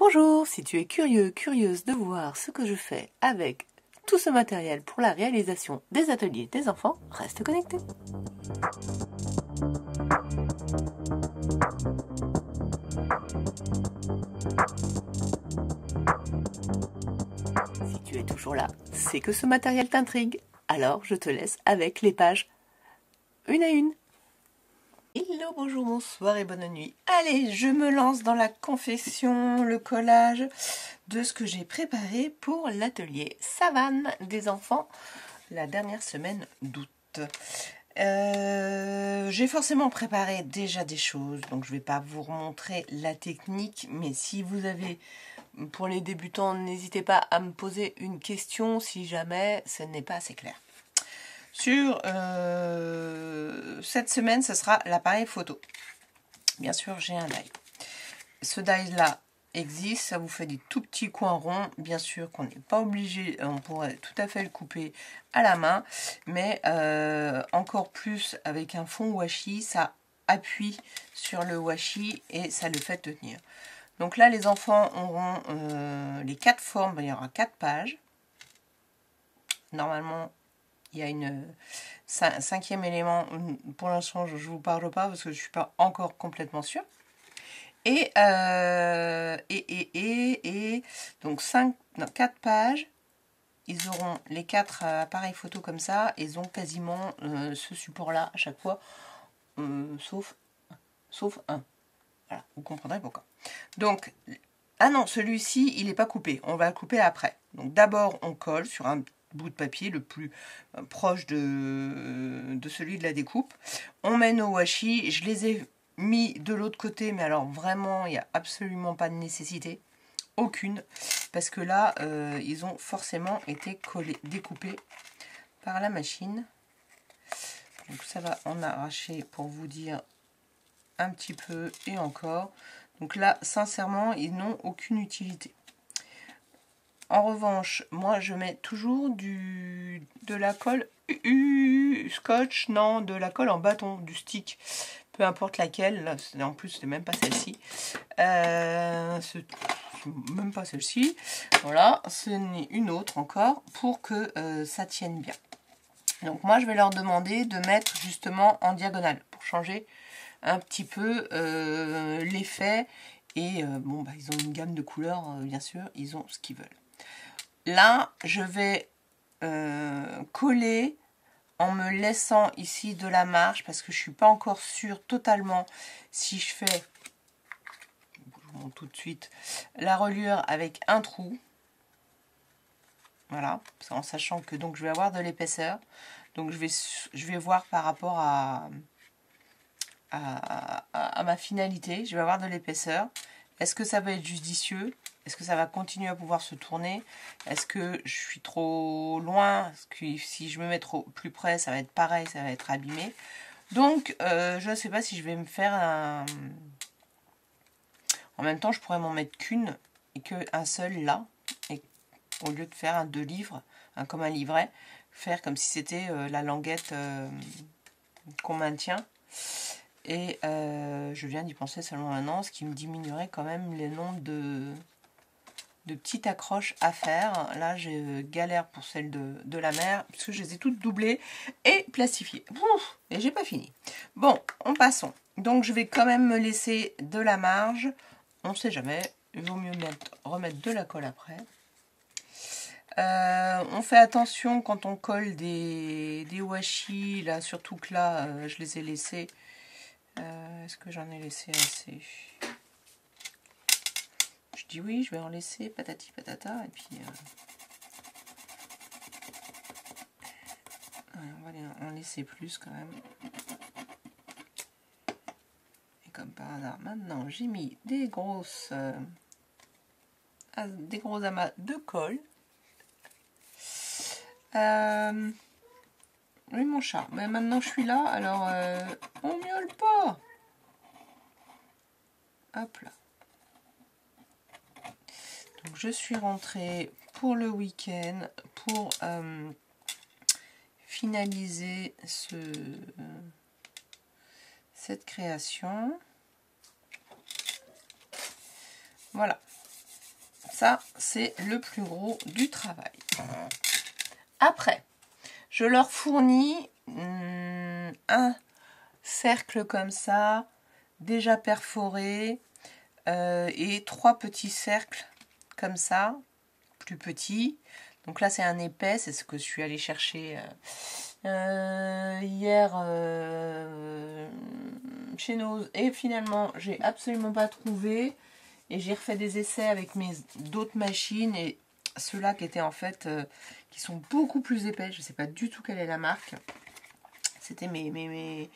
Bonjour, si tu es curieux, curieuse de voir ce que je fais avec tout ce matériel pour la réalisation des ateliers des enfants, reste connecté. Si tu es toujours là, c'est que ce matériel t'intrigue. Alors je te laisse avec les pages une à une. Hello, bonjour, bonsoir et bonne nuit. Allez, je me lance dans la confection, le collage de ce que j'ai préparé pour l'atelier savane des enfants la dernière semaine d'août. J'ai forcément préparé déjà des choses, donc je ne vais pas vous remontrer la technique, mais si vous avez, pour les débutants, n'hésitez pas à me poser une question si jamais ce n'est pas assez clair. Sur cette semaine, ce sera l'appareil photo. Bien sûr, j'ai un die. Ce die-là existe, ça vous fait des tout petits coins ronds. Bien sûr qu'on n'est pas obligé, on pourrait tout à fait le couper à la main, mais encore plus avec un fond washi, ça appuie sur le washi et ça le fait tenir. Donc là, les enfants auront les 4 formes, il y aura 4 pages. Normalement, il y a une cinquième élément. Pour l'instant, je ne vous parle pas parce que je ne suis pas encore complètement sûre. Et donc 4 pages, ils auront les 4 appareils photo comme ça. Ils ont quasiment ce support-là à chaque fois, sauf un. Voilà, vous comprendrez pourquoi. Donc, ah non, celui-ci, il n'est pas coupé. On va le couper après. Donc d'abord, on colle sur un bout de papier le plus proche de celui de la découpe. On met nos washi. Je les ai mis de l'autre côté, mais alors vraiment, il n'y a absolument pas de nécessité. Aucune. Parce que là, ils ont forcément été découpés par la machine. Donc ça va en arracher pour vous dire un petit peu et encore. Donc là, sincèrement, ils n'ont aucune utilité. En revanche, moi, je mets toujours de la colle scotch, non, de la colle en bâton, du stick, peu importe laquelle. Là, en plus, c'est même pas celle-ci. Même pas celle-ci. Voilà, ce n'est une autre encore pour que ça tienne bien. Donc moi, je vais leur demander de mettre justement en diagonale pour changer un petit peu l'effet. Et bon, bah, ils ont une gamme de couleurs, bien sûr, ils ont ce qu'ils veulent. Là, je vais coller en me laissant ici de la marge parce que je ne suis pas encore sûre totalement si je fais, je vous montre tout de suite, la reliure avec un trou. Voilà, en sachant que donc je vais avoir de l'épaisseur. Donc je vais voir par rapport à ma finalité, je vais avoir de l'épaisseur. Est-ce que ça va être judicieux? Est-ce que ça va continuer à pouvoir se tourner? Est-ce que je suis trop loin? Est-ce que si je me mets trop plus près, ça va être pareil, ça va être abîmé? Donc, je ne sais pas si je vais me faire un... En même temps, je pourrais m'en mettre qu'une et qu'un seul là. Et au lieu de faire un 2 livres, comme un livret, faire comme si c'était la languette qu'on maintient. Et je viens d'y penser seulement maintenant, ce qui me diminuerait quand même les nombres de petites accroches à faire. Là, je galère pour celle de la mère, puisque je les ai toutes doublées et plastifiées. Ouf, et j'ai pas fini. Bon, on passons. Donc, je vais quand même me laisser de la marge. On ne sait jamais. Il vaut mieux remettre de la colle après. On fait attention quand on colle des washi, là, surtout que là, je les ai laissés. Est-ce que j'en ai laissé assez? Je dis oui, je vais en laisser patati patata. Et puis, on va en laisser plus quand même. Et comme par hasard, maintenant, j'ai mis des gros amas de colle. Oui, mon chat. Mais maintenant, je suis là, alors on miaule pas. Hop là. Donc, je suis rentrée pour le week-end pour finaliser cette création. Voilà. ça, c'est le plus gros du travail. Après, je leur fournis un cercle comme ça, déjà perforé, et 3 petits cercles comme ça, plus petits. Donc là, c'est un épais, c'est ce que je suis allée chercher hier chez Nose. Et finalement, j'ai absolument pas trouvé. Et j'ai refait des essais avec mes d'autres machines. Et ceux-là qui étaient en fait, qui sont beaucoup plus épais. Je sais pas du tout quelle est la marque. C'était mes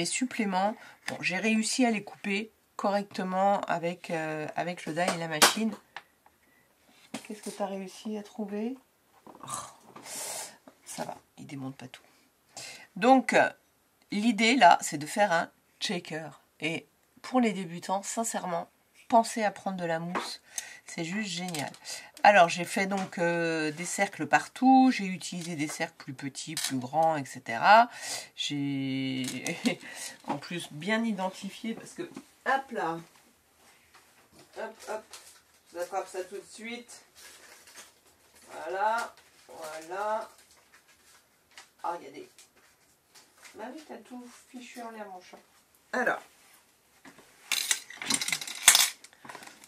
suppléments. Bon, j'ai réussi à les couper correctement avec le die et la machine. Qu'est-ce que tu as réussi à trouver? Ça va, il démonte pas tout. Donc, l'idée là, c'est de faire un checker. Et pour les débutants, sincèrement, pensez à prendre de la mousse. C'est juste génial. Alors, j'ai fait donc des cercles partout. J'ai utilisé des cercles plus petits, plus grands, etc. J'ai en plus bien identifié parce que, hop là, hop, hop, j'attrape ça tout de suite. Voilà, voilà. Ah, il y a des... Bah oui, t'as tout fichu en l'air, mon chat. Alors,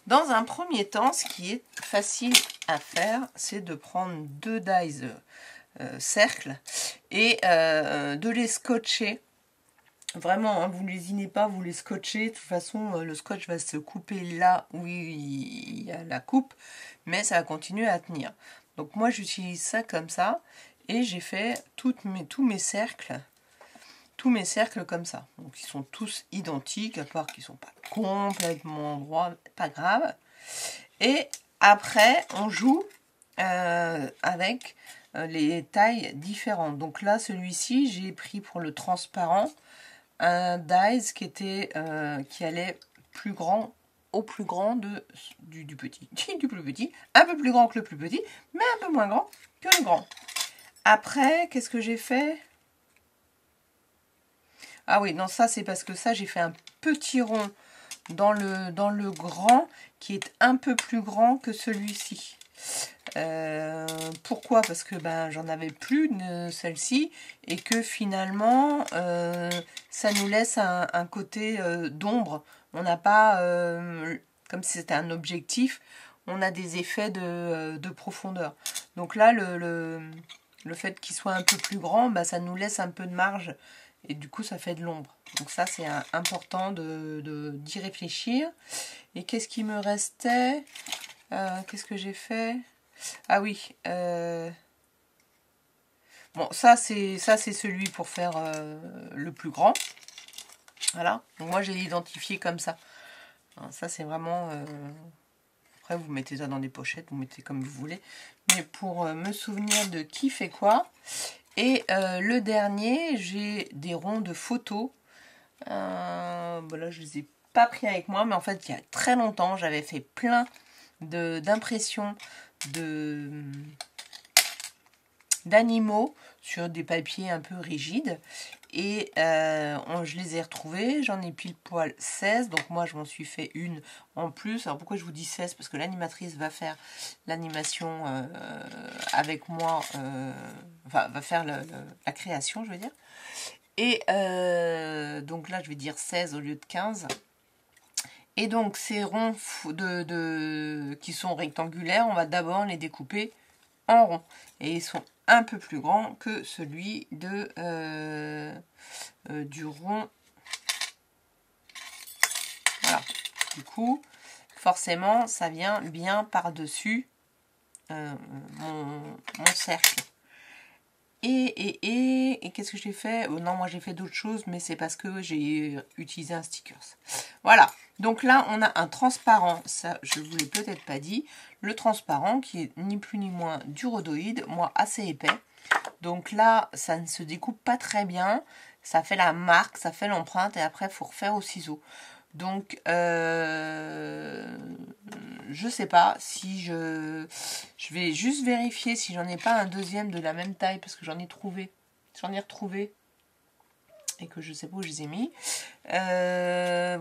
dans un premier temps, ce qui est facile à faire, c'est de prendre 2 dies cercles et de les scotcher. Vraiment, hein, vous ne lésinez pas, vous les scotchez. De toute façon, le scotch va se couper là où il y a la coupe, mais ça va continuer à tenir. Donc moi, j'utilise ça comme ça, et j'ai fait tous mes cercles comme ça. Donc ils sont tous identiques, à part qu'ils ne sont pas complètement droits, pas grave. Et après, on joue avec les tailles différentes. Donc là, celui-ci, j'ai pris pour le transparent un dies qui allait plus grand au plus grand du petit, du plus petit, un peu plus grand que le plus petit, mais un peu moins grand que le grand. Après, qu'est-ce que j'ai fait? Ah oui, non, ça c'est parce que ça j'ai fait un petit rond dans le grand qui est un peu plus grand que celui-ci. Pourquoi? Parce que ben j'en avais plus de celle-ci et que finalement ça nous laisse un côté d'ombre. On n'a pas, comme si c'était un objectif, on a des effets de profondeur. Donc là, le fait qu'il soit un peu plus grand, ben, ça nous laisse un peu de marge et du coup ça fait de l'ombre. Donc ça c'est important d'y réfléchir. Et qu'est-ce qui me restait? Qu'est-ce que j'ai fait? Ah oui. Bon, ça c'est celui pour faire le plus grand. Voilà. Donc moi j'ai identifié comme ça. Alors, ça c'est vraiment... Après vous mettez ça dans des pochettes, vous mettez comme vous voulez. Mais pour me souvenir de qui fait quoi. Et le dernier, j'ai des ronds de photos. Voilà, je les ai pas pris avec moi, mais en fait il y a très longtemps, j'avais fait plein d'impressions d'animaux sur des papiers un peu rigides et je les ai retrouvés, j'en ai pile poil 16, donc moi je m'en suis fait une en plus. Alors pourquoi je vous dis 16? Parce que l'animatrice va faire l'animation avec moi, enfin va faire la création je veux dire, et donc là je vais dire 16 au lieu de 15. Et donc ces ronds qui sont rectangulaires, on va d'abord les découper en rond. Et ils sont un peu plus grands que celui du rond. Voilà. Du coup, forcément, ça vient bien par-dessus mon cercle. Et qu'est-ce que j'ai fait? Non, moi j'ai fait d'autres choses, mais c'est parce que j'ai utilisé un stickers. Voilà. Donc là, on a un transparent. Ça, je ne vous l'ai peut-être pas dit. Le transparent qui est ni plus ni moins du rhodoïde, moi assez épais. Donc là, ça ne se découpe pas très bien. Ça fait la marque, ça fait l'empreinte et après, il faut refaire au ciseau. Donc, je sais pas si je vais juste vérifier si j'en ai pas un deuxième de la même taille parce que j'en ai retrouvé et que je sais pas où je les ai mis.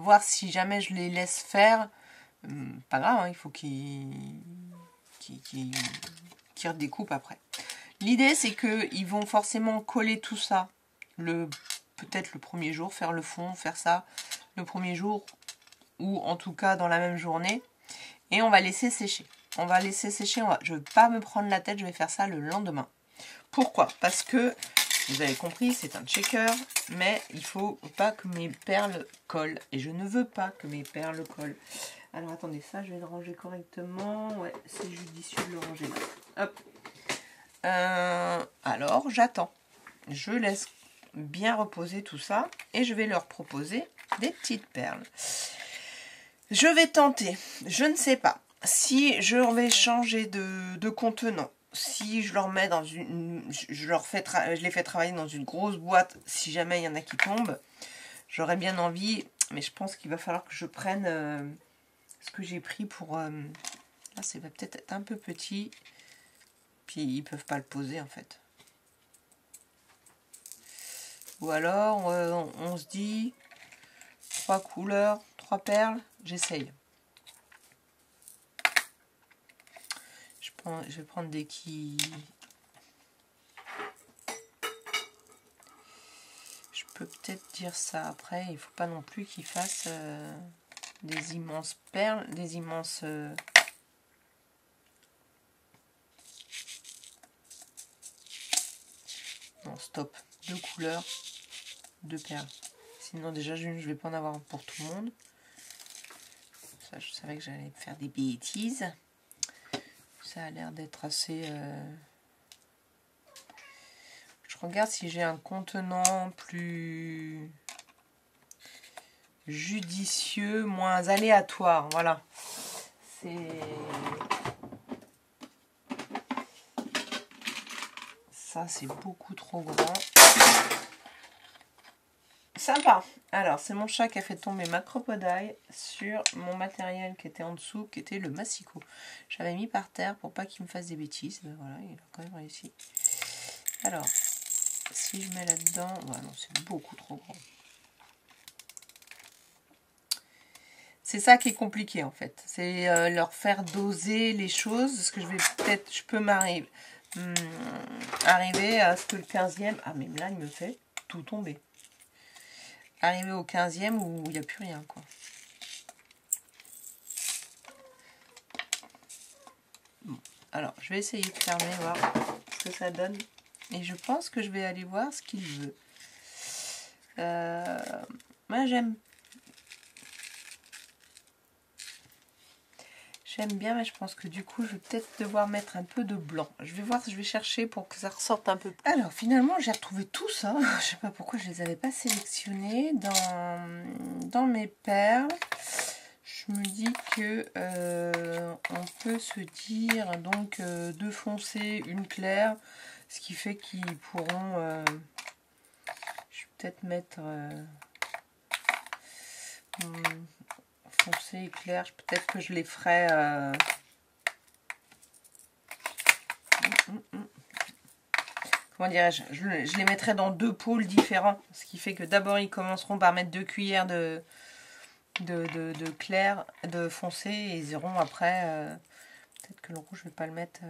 Voir si jamais je les laisse faire Pas grave, hein, il faut qu'il redécoupe après. L'idée, c'est qu'ils vont forcément coller tout ça, peut-être le premier jour, faire le fond, faire ça le premier jour, ou en tout cas dans la même journée. Et on va laisser sécher. On va laisser sécher, je ne vais pas me prendre la tête, je vais faire ça le lendemain. Pourquoi? Parce que, vous avez compris, c'est un checker, mais il ne faut pas que mes perles collent. Et je ne veux pas que mes perles collent. Alors attendez, ça je vais le ranger correctement. Ouais, c'est judicieux de le ranger là. Hop. Alors j'attends. Je laisse bien reposer tout ça et je vais leur proposer des petites perles. Je vais tenter, je ne sais pas, si je vais changer de contenant, si je leur mets dans je les fais travailler dans une grosse boîte, si jamais il y en a qui tombent, j'aurais bien envie, mais je pense qu'il va falloir que je prenne ce que j'ai pris pour... là, ça va peut-être être un peu petit, puis ils peuvent pas le poser en fait. Ou alors, on se dit, 3 couleurs, 3 perles, j'essaye. Je vais prendre des qui... Je peux peut-être dire ça après, il ne faut pas non plus qu'ils fassent des immenses perles, des immenses... Non, stop. 2 couleurs, 2 perles. Sinon déjà je ne vais pas en avoir pour tout le monde. Ça, je savais que j'allais faire des bêtises. Ça a l'air d'être assez... Je regarde si j'ai un contenant plus judicieux, moins aléatoire. Voilà. Ça, c'est beaucoup trop grand. Sympa. Alors, c'est mon chat qui a fait tomber ma crocodile sur mon matériel qui était en dessous, qui était le massicot. J'avais mis par terre pour pas qu'il me fasse des bêtises. Ben voilà, il a quand même réussi. Alors, si je mets là-dedans... Ouais, non, c'est beaucoup trop grand. C'est ça qui est compliqué, en fait. C'est leur faire doser les choses. Parce que je peux m'arriver à ce que le 15e... Ah, même là, il me fait tout tomber. Arriver au 15e où il n'y a plus rien, quoi. Bon, alors, je vais essayer de fermer, voir ce que ça donne. Et je pense que je vais aller voir ce qu'il veut. Moi, j'aime bien, mais je pense que du coup, je vais peut-être devoir mettre un peu de blanc. Je vais voir, je vais chercher pour que ça ressorte un peu plus. Alors, finalement, j'ai retrouvé tout ça. Je sais pas pourquoi je les avais pas sélectionnés dans mes perles. Je me dis que on peut se dire donc 2 foncées, une claire, ce qui fait qu'ils pourront... je vais peut-être mettre... foncé et clair, peut-être que je les ferai comment dirais-je, je les mettrai dans 2 pôles différents, ce qui fait que d'abord ils commenceront par mettre 2 cuillères de clair, de foncé, et ils iront après peut-être que le rouge je vais pas le mettre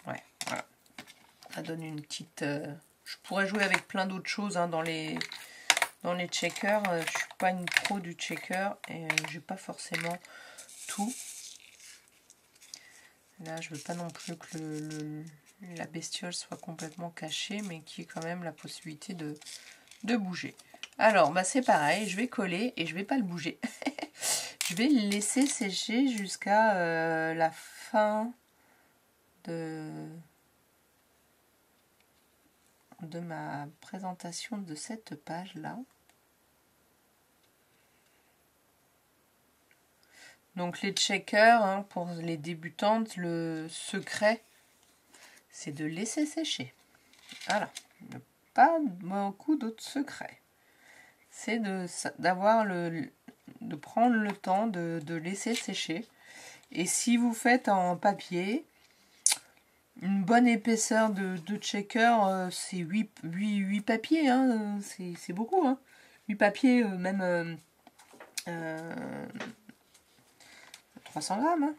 ouais, voilà, ça donne une petite je pourrais jouer avec plein d'autres choses hein, dans les checkers. Je suis pas une pro du checker et j'ai pas forcément tout. Là, je veux pas non plus que la bestiole soit complètement cachée, mais qu'il y ait quand même la possibilité de bouger. Alors, bah c'est pareil, je vais coller et je vais pas le bouger. Je vais le laisser sécher jusqu'à la fin de ma présentation de cette page-là. Donc les checkers, hein, pour les débutantes, le secret, c'est de laisser sécher. Voilà, pas beaucoup d'autres secrets. C'est de prendre le temps de laisser sécher. Et si vous faites en papier, une bonne épaisseur de checker, c'est 8 papiers, hein, c'est beaucoup. Hein. 8 papiers, même 300 grammes. Hein.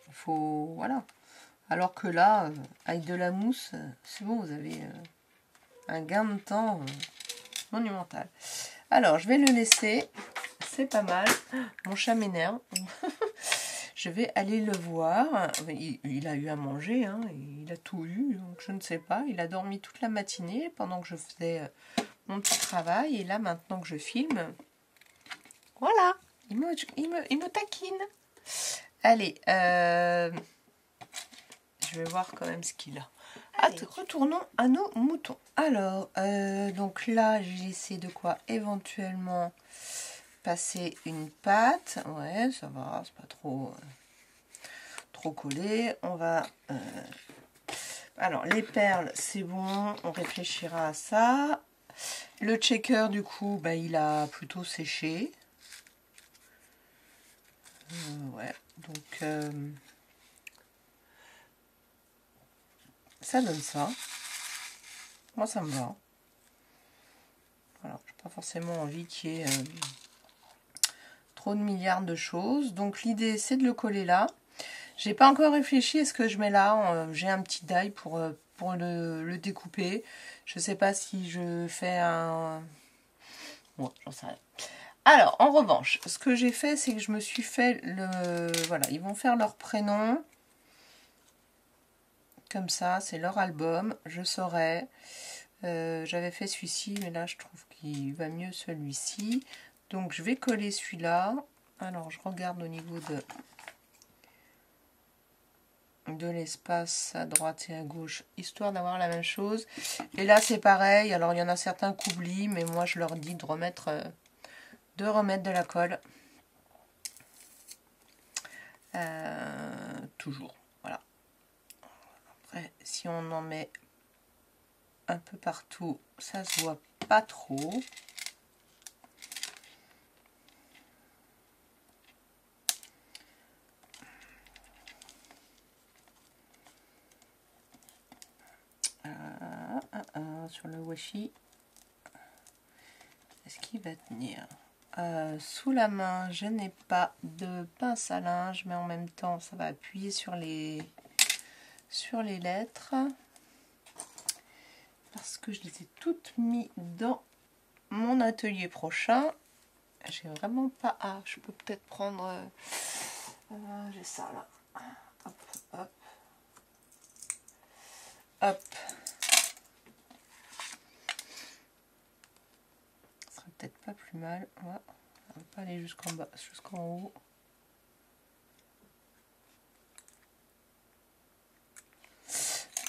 Il faut... Voilà. Alors que là, avec de la mousse, c'est bon, vous avez un gain de temps monumental. Alors, je vais le laisser. C'est pas mal. Mon chat m'énerve. Je vais aller le voir. Il a eu à manger, hein, il a tout eu, donc je ne sais pas. Il a dormi toute la matinée pendant que je faisais mon petit travail. Et là, maintenant que je filme, voilà, il me taquine. Allez, je vais voir quand même ce qu'il a. Retournons à nos moutons. Alors, donc là, j'ai essayé de quoi éventuellement passer une pâte. Ouais, ça va, c'est pas trop collé. On va... alors, les perles, c'est bon. On réfléchira à ça. Le checker, du coup, bah, il a plutôt séché. Ouais, donc... ça donne ça. Moi, ça me va. Voilà, j'ai pas forcément envie qu'il y ait trop de milliards de choses. Donc, l'idée, c'est de le coller là. J'ai pas encore réfléchi à ce que je mets là. J'ai un petit die pour le découper. Je sais pas si je fais un... Bon, j'en sais rien. Alors, en revanche, ce que j'ai fait, c'est que je me suis fait le... Voilà, ils vont faire leur prénom. Comme ça, c'est leur album. Je saurais. J'avais fait celui-ci, mais là, je trouve qu'il va mieux celui-ci. Donc, je vais coller celui-là. Alors, je regarde au niveau de l'espace à droite et à gauche, histoire d'avoir la même chose. Et là, c'est pareil. Alors, il y en a certains qui oublient, mais moi, je leur dis de remettre de la colle. Toujours. Voilà. Après, si on en met un peu partout, ça se voit pas trop. Sur le washi, est-ce qu'il va tenir? Sous la main, je n'ai pas de pince à linge, mais en même temps, ça va appuyer sur les lettres. Parce que je les ai toutes mis dans mon atelier prochain. J'ai vraiment pas... Ah, je peux peut-être prendre... j'ai ça là. Hop, hop. Hop. Ce serait peut-être pas plus mal. Voilà. On va pas aller jusqu'en bas, jusqu'en haut.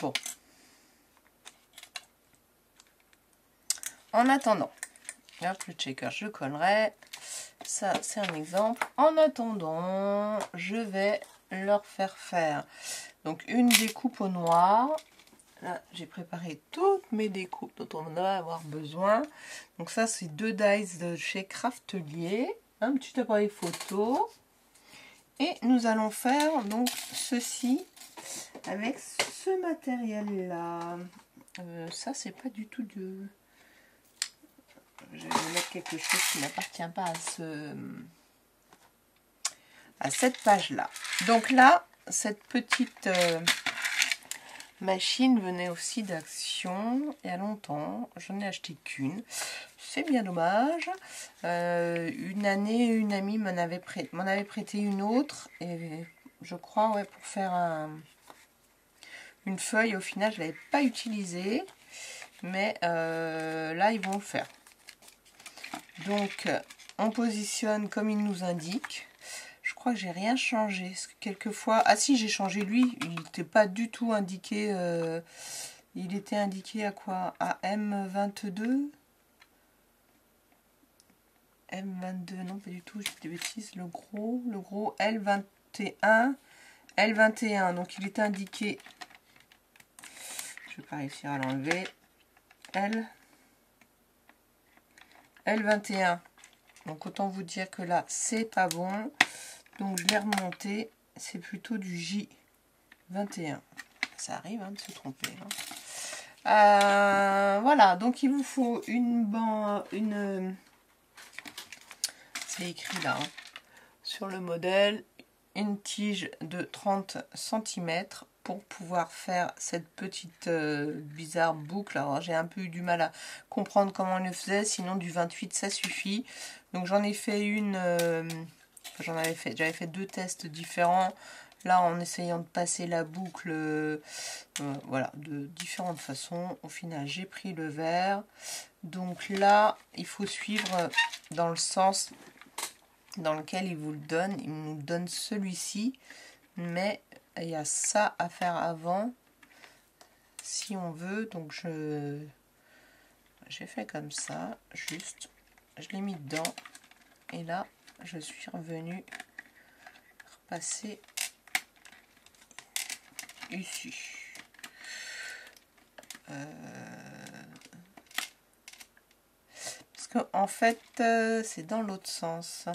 Bon. En attendant, hop, le checker, je collerai. Ça, c'est un exemple. En attendant, je vais leur faire donc une découpe au noir. Là, j'ai préparé toutes mes découpes dont on va avoir besoin. Donc ça, c'est 2 dies de chez Craftelier. Un petit appareil photo. Et nous allons faire donc ceci avec ce matériel-là. Ça, c'est pas du tout de... Je vais mettre quelque chose qui n'appartient pas à cette page-là. Donc là, cette petite machine venait aussi d'Action il y a longtemps. Je n'ai acheté qu'une. C'est bien dommage. Une année, une amie m'en avait prêté une autre. Et je crois, ouais, pour faire une feuille, au final, je ne l'avais pas utilisée. Mais là, ils vont le faire. Donc, on positionne comme il nous indique. Je crois que j'ai rien changé. Parce que quelquefois... Ah si, j'ai changé lui. Il n'était pas du tout indiqué. Il était indiqué à quoi? À M22. M22, non pas du tout, j'ai des bêtises. Le gros L21. L21. Donc il était indiqué... Je ne vais pas réussir à l'enlever. L21. Donc autant vous dire que là, c'est pas bon. Donc je l'ai remonté. C'est plutôt du J21. Ça arrive hein, de se tromper. Hein. Voilà, donc il vous faut une c'est écrit là, hein, sur le modèle, une tige de 30 cm pour pouvoir faire cette petite bizarre boucle. Alors j'ai un peu eu du mal à comprendre comment on le faisait, sinon du 28 ça suffit. Donc j'en ai fait une, j'avais fait 2 tests différents. Là, en essayant de passer la boucle, voilà, de différentes façons. Au final, j'ai pris le vert. Donc là, il faut suivre dans le sens dans lequel il vous le donne. Il nous donne celui-ci, mais il y a ça à faire avant, si on veut. Donc j'ai fait comme ça, juste, je l'ai mis dedans, et là, je suis revenue repasser ici. Parce que en fait, c'est dans l'autre sens.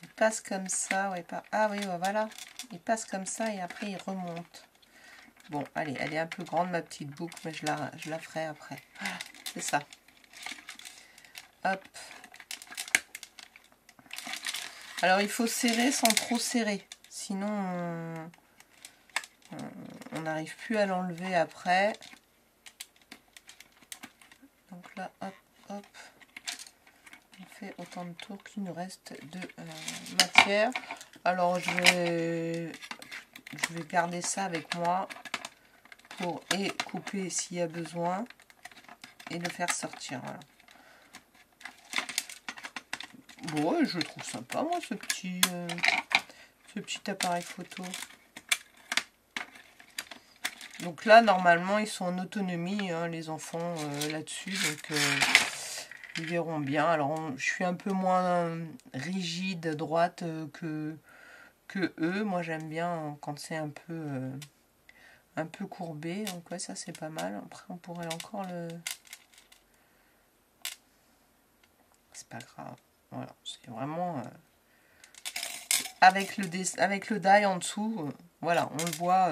Il passe comme ça, ouais, pas. Ah oui, ouais, voilà. Il passe comme ça et après il remonte. Bon, allez, elle est un peu grande ma petite boucle, mais je la ferai après. Voilà, c'est ça. Hop. Alors il faut serrer sans trop serrer, sinon on n'arrive plus à l'enlever après. Donc là, hop, hop, on fait autant de tours qu'il nous reste de matière. Alors je vais garder ça avec moi pour couper s'il y a besoin et le faire sortir. Voilà. Bon, ouais, je le trouve sympa moi ce petit appareil photo. Donc là, normalement, ils sont en autonomie, hein, les enfants, là-dessus. Donc, ils verront bien. Alors, je suis un peu moins rigide, droite que eux. Moi, j'aime bien quand c'est un peu courbé. Donc, ouais, ça, c'est pas mal. Après, on pourrait encore le... C'est pas grave. Voilà, c'est vraiment... avec le die en dessous, voilà, on le voit...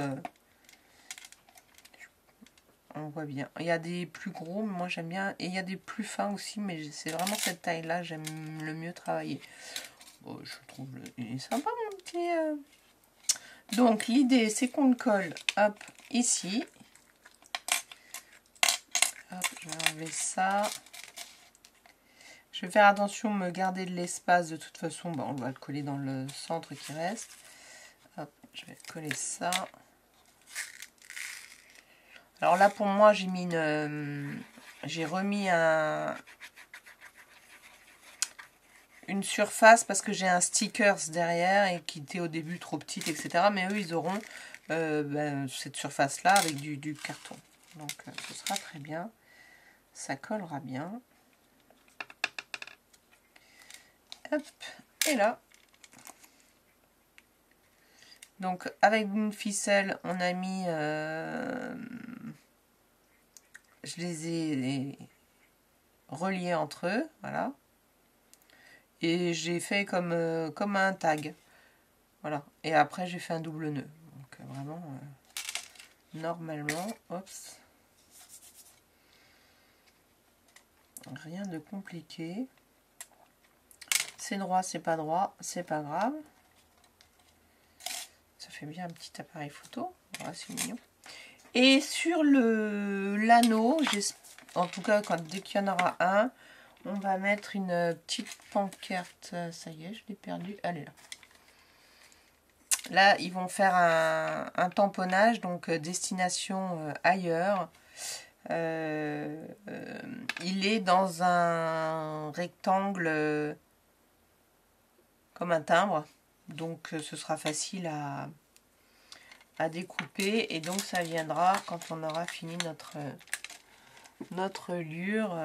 on voit bien. Il y a des plus gros, mais moi j'aime bien. Et il y a des plus fins aussi, mais c'est vraiment cette taille-là, j'aime le mieux travailler. Bon, je trouve il est sympa mon petit... Donc l'idée c'est qu'on le colle, hop, ici. Hop, je vais enlever ça. Je vais faire attention de me garder de l'espace. De toute façon, bah, on va le coller dans le centre qui reste. Hop, je vais coller ça. Alors là, pour moi, j'ai mis j'ai remis une surface parce que j'ai un stickers derrière et qui était au début trop petite, etc. Mais eux, ils auront cette surface-là avec du carton. Donc, ce sera très bien. Ça collera bien. Hop, et là. Donc, avec une ficelle, on a mis... je les ai reliés entre eux, voilà. Et j'ai fait comme un tag. Voilà. Et après, j'ai fait un double nœud. Donc, vraiment, normalement, hop. Rien de compliqué. C'est droit, c'est pas droit, c'est pas grave. Ça fait bien un petit appareil photo. Voilà, c'est mignon. Et sur l'anneau, en tout cas, dès qu'il y en aura un, on va mettre une petite pancarte. Ça y est, je l'ai perdu. Elle est là. Là, ils vont faire un tamponnage, donc destination ailleurs. Il est dans un rectangle comme un timbre, donc ce sera facile à découper, et donc ça viendra quand on aura fini notre lure.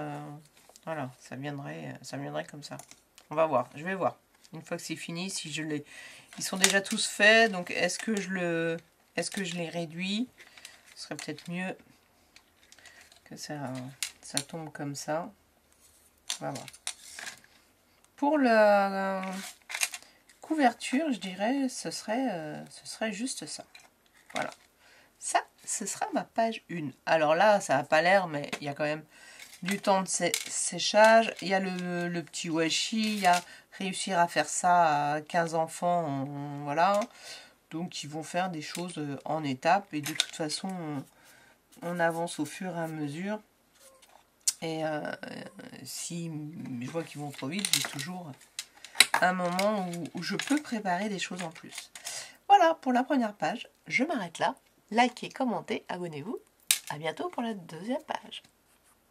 Voilà, ça viendrait comme ça. On va voir, je vais voir une fois que c'est fini si je les... Ils sont déjà tous faits, donc est-ce que je les réduis? Ce serait peut-être mieux que ça tombe comme ça. On va voir. Pour la couverture, je dirais, ce serait juste ça. Voilà. Ça, ce sera ma page 1. Alors là, ça n'a pas l'air, mais il y a quand même du temps de séchage. Il y a le petit washi, il y a réussir à faire ça à 15 enfants, voilà. Donc ils vont faire des choses en étapes et de toute façon on avance au fur et à mesure. Et si je vois qu'ils vont trop vite, j'ai toujours un moment où je peux préparer des choses en plus. Voilà pour la première page, je m'arrête là. Likez, commentez, abonnez-vous. À bientôt pour la deuxième page.